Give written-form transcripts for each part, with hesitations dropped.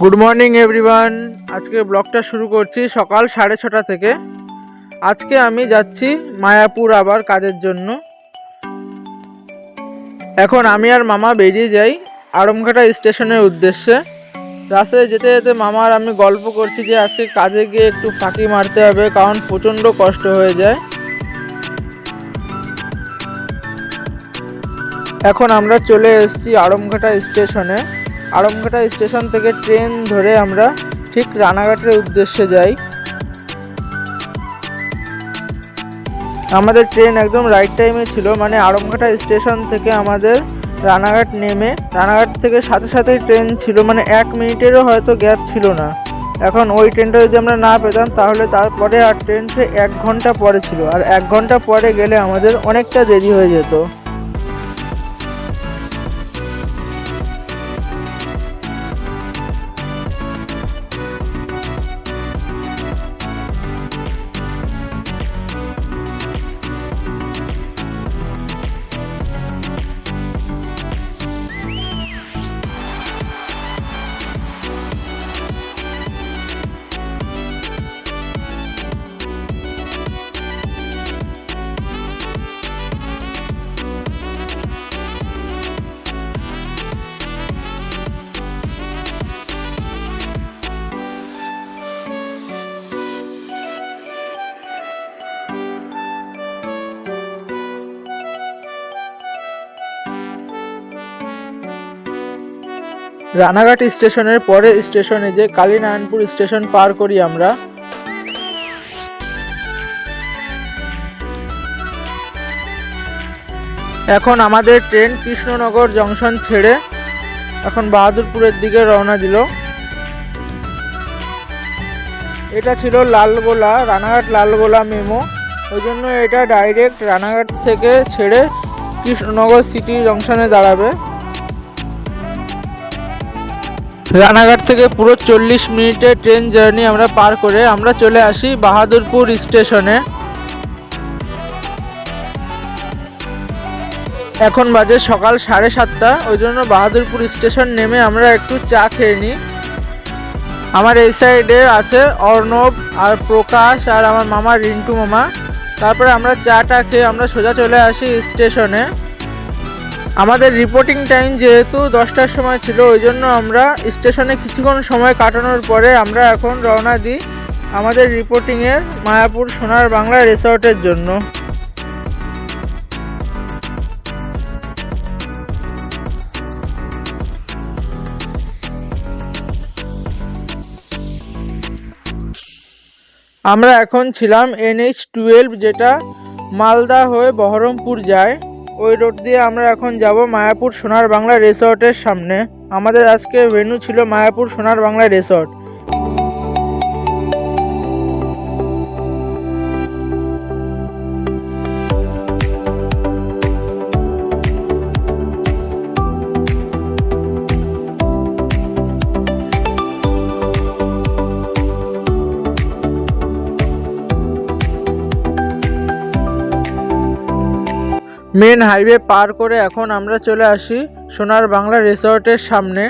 Good morning everyone. আজকে ব্লগটা শুরু করছি সকাল 6:30 থেকে। আজকে আমি যাচ্ছি মায়াপুর আবার কাজের জন্য। এখন আমি আর মামা বেরিয়ে যাই আড়মঘাটা স্টেশনের উদ্দেশ্যে। রাস্তায় যেতে যেতে মামা আর আমি গল্প করছি যে আজকে কাজে গিয়ে একটু ফাঁকি মারতে হবে, কারণ প্রচণ্ড কষ্ট হয়ে যায়। এখন আমরা চলে এসেছি আড়মঘাটা স্টেশনে। আড়মঘাটা স্টেশন থেকে ট্রেন ধরে আমরা ঠিক রানাঘাটের উদ্দেশ্যে যাই। আমাদের ট্রেন একদম রাইট টাইমে ছিল, মানে আড়মঘাটা স্টেশন থেকে আমাদের রানাঘাট নেমে রানাঘাট থেকে সাথে সাথেই ট্রেন ছিল, মানে 1 মিনিটেরও হয়তো গ্যাপ ছিল না। এখন ওই ট্রেনটা যদি আমরা না পেতাম তাহলে তারপরে আর ট্রেন সে 1 ঘন্টা পরে ছিল, আর 1 ঘন্টা পরে গেলে আমাদের অনেকটা দেরি হয়ে যেত। রানাঘাট স্টেশনের পরে স্টেশনে যে কালীনারায়ণপুর স্টেশন পার করি আমরা। এখন আমাদের ট্রেন কৃষ্ণনগর জংশন ছেড়ে এখন বাহাদুরপুরের দিকে রওনা দিল। এটা ছিল লালগোলা, রানাঘাট লালগোলা মেমো, ওই জন্য এটা ডাইরেক্ট রানাঘাট থেকে ছেড়ে কৃষ্ণনগর সিটি জংশনে দাঁড়াবে। রানাঘাট থেকে পুরো 40 মিনিটের ট্রেন জার্নি আমরা পার করে আমরা চলে আসি বাহাদুরপুর স্টেশনে। এখন বাজে সকাল 7:30, ওই জন্য বাহাদুরপুর স্টেশন নেমে আমরা একটু চা খেয়ে নিই। আমার এই সাইডে আছে অর্ণব আর প্রকাশ আর আমার মামা রিন্টু মামা। তারপরে আমরা চাটা খেয়ে আমরা সোজা চলে আসি স্টেশনে। আমাদের রিপোর্টিং টাইম যেহেতু 10টার সময় ছিল, ওই জন্য আমরা স্টেশনে কিছুক্ষণ সময় কাটানোর পরে আমরা এখন রওনা দিই আমাদের রিপোর্টিংয়ের মায়াপুর সোনার বাংলা রিসর্টের জন্য। আমরা এখন ছিলাম NH-12, যেটা মালদা হয়ে বহরমপুর যায়। ওই রোড দিয়ে আমরা এখন যাব মায়াপুর সোনার বাংলা রিসর্টের সামনে। আমাদের আজকে ভেন্যু ছিল মায়াপুর সোনার বাংলা রিসর্ট। মেন হাইওয়ে পার করে এখন আমরা চলে আসি সোনার বাংলা রিসর্টের সামনে।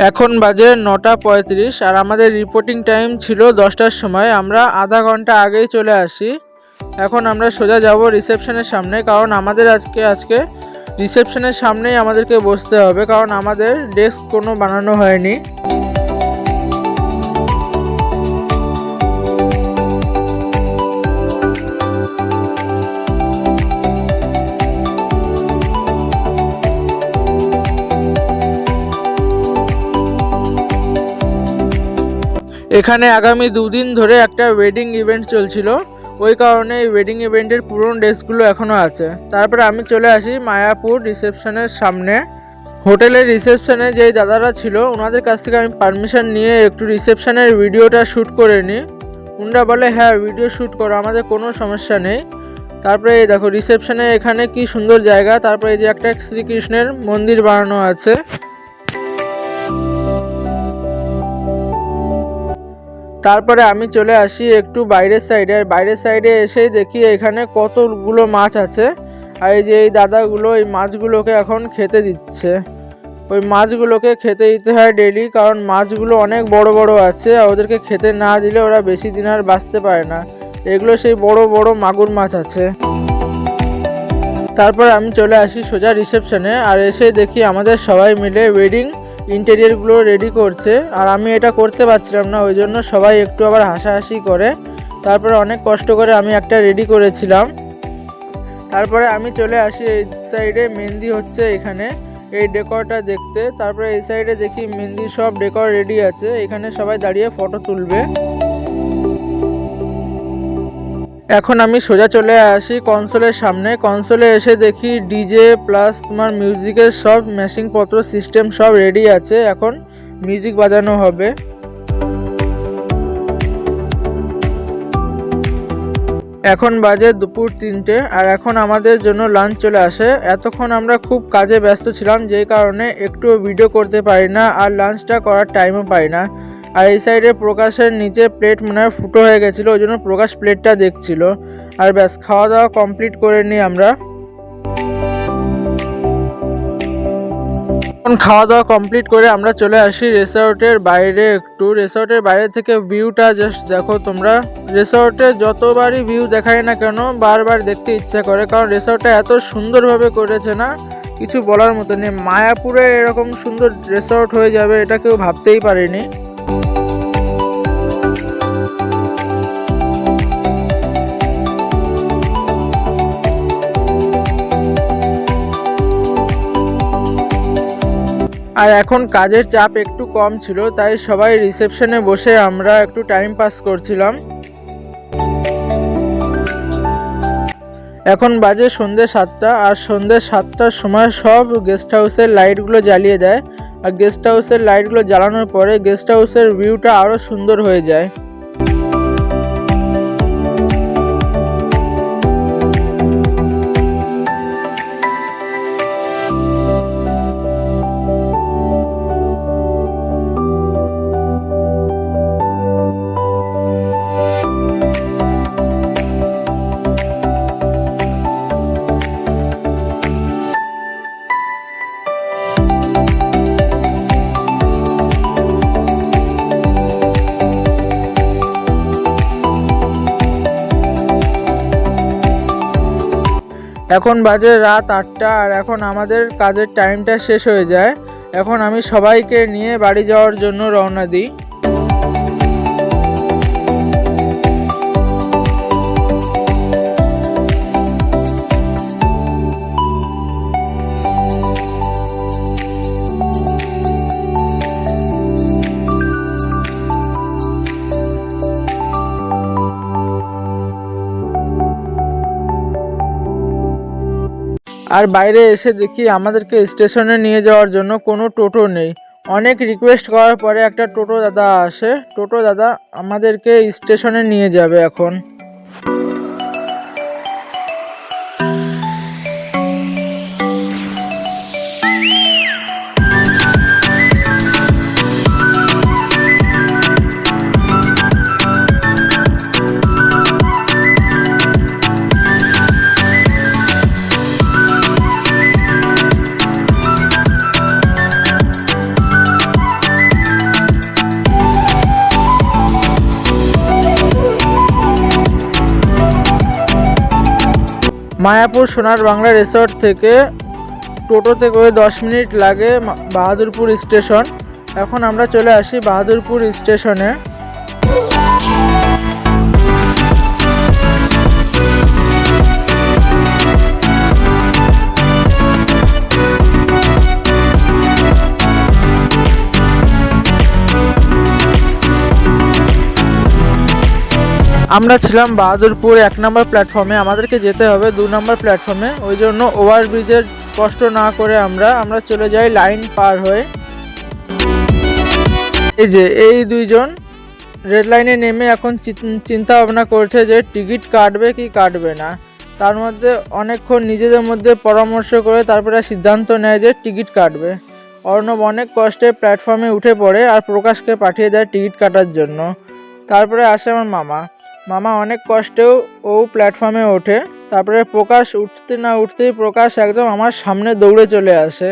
এখন বাজে 9:35 আর আমাদের রিপোর্টিং টাইম ছিল 10টার সময়। আমরা আধা ঘন্টা আগেই চলে আসি। এখন আমরা সোজা যাব রিসেপশনের সামনে, কারণ আমাদের আজকে রিসেপশনের সামনেই আমাদেরকে বসতে হবে, কারণ আমাদের ডেস্ক কোনো বানানো হয়নি। এখানে আগামী 2 দিন ধরে একটা ওয়েডিং ইভেন্ট চলছিল, ওই কারণে এই ওয়েডিং ইভেন্টের পুরনো ড্রেসগুলো এখনও আছে। তারপরে আমি চলে আসি মায়াপুর রিসেপশনের সামনে। হোটেলের রিসেপশনে যেই দাদারা ছিল ওনাদের কাছ থেকে আমি পারমিশন নিয়ে একটু রিসেপশনের ভিডিওটা শ্যুট করে নিই। উনারা বলে হ্যাঁ ভিডিও শ্যুট করো, আমাদের কোনো সমস্যা নেই। তারপরে এই দেখো রিসেপশনে এখানে কি সুন্দর জায়গা। তারপরে এই যে একটা শ্রীকৃষ্ণের মন্দির বানানো আছে। তারপরে আমি চলে আসি একটু বাইরের সাইডে। বাইরের সাইডে এসেই দেখি এখানে কতগুলো মাছ আছে। আর এই যে এই দাদাগুলো এই মাছগুলোকে এখন খেতে দিচ্ছে। ওই মাছগুলোকে খেতে দিতে হয় ডেলি, কারণ মাছগুলো অনেক বড় বড় আছে আর ওদেরকে খেতে না দিলে ওরা বেশি দিন আর বাঁচতে পারে না। এগুলো সেই বড় বড় মাগুর মাছ আছে। তারপর আমি চলে আসি সোজা রিসেপশনে, আর এসে দেখি আমাদের সবাই মিলে ওয়েডিং ইন্টেরিয়রগুলো রেডি করছে। আর আমি এটা করতে পারছিলাম না, ওই জন্য সবাই একটু আবার হাসাহাসি করে। তারপরে অনেক কষ্ট করে আমি একটা রেডি করেছিলাম। তারপরে আমি চলে আসি এই সাইডে মেহেন্দি হচ্ছে এখানে এই ডেকোরটা দেখতে। তারপরে এই সাইডে দেখি মেহেন্দি সব ডেকোর রেডি আছে, এখানে সবাই দাঁড়িয়ে ফটো তুলবে। এখন আমি সোজা চলে আসি কনসোলের সামনে। কনসোলে এসে দেখি ডিজে প্লাস তোমার মিউজিকের সব মেশিংপত্র সিস্টেম সব রেডি আছে, এখন মিউজিক বাজানো হবে। এখন বাজে দুপুর 3টে, আর এখন আমাদের জন্য লাঞ্চ চলে আসে। এতক্ষণ আমরা খুব কাজে ব্যস্ত ছিলাম, যেই কারণে একটু ভিডিও করতে পারি না আর লাঞ্চটা করার টাইমও পাই না। আর এই সাইডে প্রকাশের নিচে প্লেট মনে হয় ফুটো হয়ে গেছিলো, ওই জন্য প্রকাশ প্লেটটা দেখছিল। আর ব্যাস খাওয়া দাওয়া কমপ্লিট করে নিই আমরা। খাওয়া দাওয়া কমপ্লিট করে আমরা চলে আসি রিসর্টের বাইরে। একটু রিসর্টের বাইরে থেকে ভিউটা জাস্ট দেখো তোমরা। রিসর্টে যতবারই ভিউ দেখায় না কেন বারবার দেখতে ইচ্ছা করে, কারণ রিসর্টটা এত সুন্দরভাবে করেছে না, কিছু বলার মতো নেই। মায়াপুরে এরকম সুন্দর রিসর্ট হয়ে যাবে এটা কেউ ভাবতেই পারেনি। আর এখন কাজের চাপ একটু কম ছিল, তাই সবাই রিসেপশনে বসে আমরা একটু টাইম পাস করছিলাম। এখন বাজে সন্ধ্যে 7টা, আর সন্ধ্যে 7টার সময় সব গেস্ট হাউসের লাইটগুলো জ্বালিয়ে দেয়। আর গেস্ট হাউসের লাইটগুলো জ্বালানোর পরে গেস্ট হাউসের ভিউটা আরও সুন্দর হয়ে যায়। এখন বাজে রাত 8টা, আর এখন আমাদের কাজের টাইমটা শেষ হয়ে যায়। এখন আমি সবাইকে নিয়ে বাড়ি যাওয়ার জন্য রওনা দিই। আর বাইরে এসে দেখি আমাদেরকে স্টেশনে নিয়ে যাওয়ার জন্য কোনো টোটো নেই। অনেক রিকোয়েস্ট করার পরে একটা টোটো দাদা আসে। টোটো দাদা আমাদেরকে স্টেশনে নিয়ে যাবে এখন। মায়াপুর সোনার বাংলা রিসর্ট থেকে টোটোতে করে 10 মিনিট লাগে বাহাদুরপুর স্টেশন। এখন আমরা চলে আসি বাহাদুরপুর স্টেশনে। আমরা ছিলাম বাহাদুরপুর 1 নম্বর প্ল্যাটফর্মে, আমাদেরকে যেতে হবে 2 নম্বর প্ল্যাটফর্মে। ওই জন্য ওভারব্রিজের কষ্ট না করে আমরা চলে যাই লাইন পার হয়ে। এই যে এই দুইজন রেড লাইনে নেমে এখন চিন্তা ভাবনা করছে যে টিকিট কাটবে কি কাটবে না। তার মধ্যে অনেকক্ষণ নিজেদের মধ্যে পরামর্শ করে তারপরে সিদ্ধান্ত নেয় যে টিকিট কাটবে। অর্ণব অনেক কষ্টে প্ল্যাটফর্মে উঠে পড়ে আর প্রকাশকে পাঠিয়ে দেয় টিকিট কাটার জন্য। তারপরে আসে আমার মামা। মামা অনেক কষ্টেও ও প্ল্যাটফর্মে ওঠে। তারপরে প্রকাশ উঠতে না উঠতেই প্রকাশ একদম আমার সামনে দৌড়ে চলে আসে।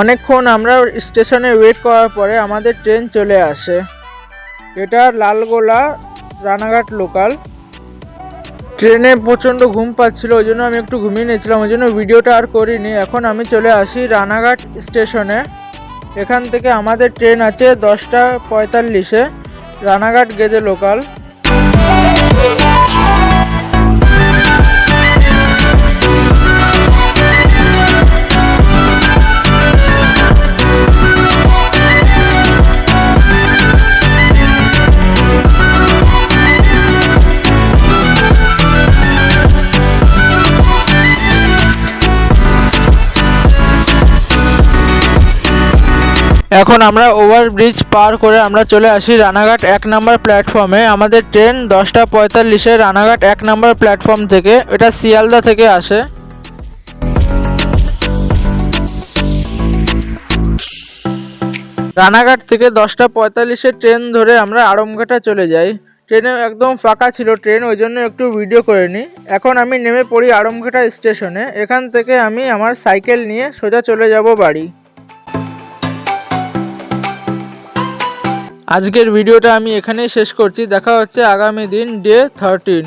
অনেকক্ষণ আমরা স্টেশনে ওয়েট করার পরে আমাদের ট্রেন চলে আসে। এটা লালগোলা রানাঘাট লোকাল। ট্রেনে প্রচণ্ড ঘুম পাচ্ছিল, ওই জন্য আমি একটু ঘুমিয়ে নিয়েছিলাম, ওই জন্য ভিডিওটা আর করিনি। এখন আমি চলে আসি রানাঘাট স্টেশনে। এখান থেকে আমাদের ট্রেন আছে 10টা 45-এ, রানাঘাট গেদে লোকাল। এখন আমরা ওভারব্রিজ পার করে আমরা চলে আসি রানাঘাট 1 নম্বর প্ল্যাটফর্মে। আমাদের ট্রেন 10টা 45-এ রানাঘাট 1 নম্বর প্ল্যাটফর্ম থেকে, এটা শিয়ালদা থেকে আসে। রানাঘাট থেকে 10টা 45-এ ট্রেন ধরে আমরা আড়ংঘাটা চলে যাই। ট্রেনে একদম ফাঁকা ছিল ট্রেন, ওই জন্য একটু ভিডিও করে নিই। এখন আমি নেমে পড়ি আড়ংঘাটা স্টেশনে। এখান থেকে আমি আমার সাইকেল নিয়ে সোজা চলে যাব বাড়ি। আজকের ভিডিওটা আমি এখানেই শেষ করছি। দেখা হচ্ছে আগামী দিন ডে 13।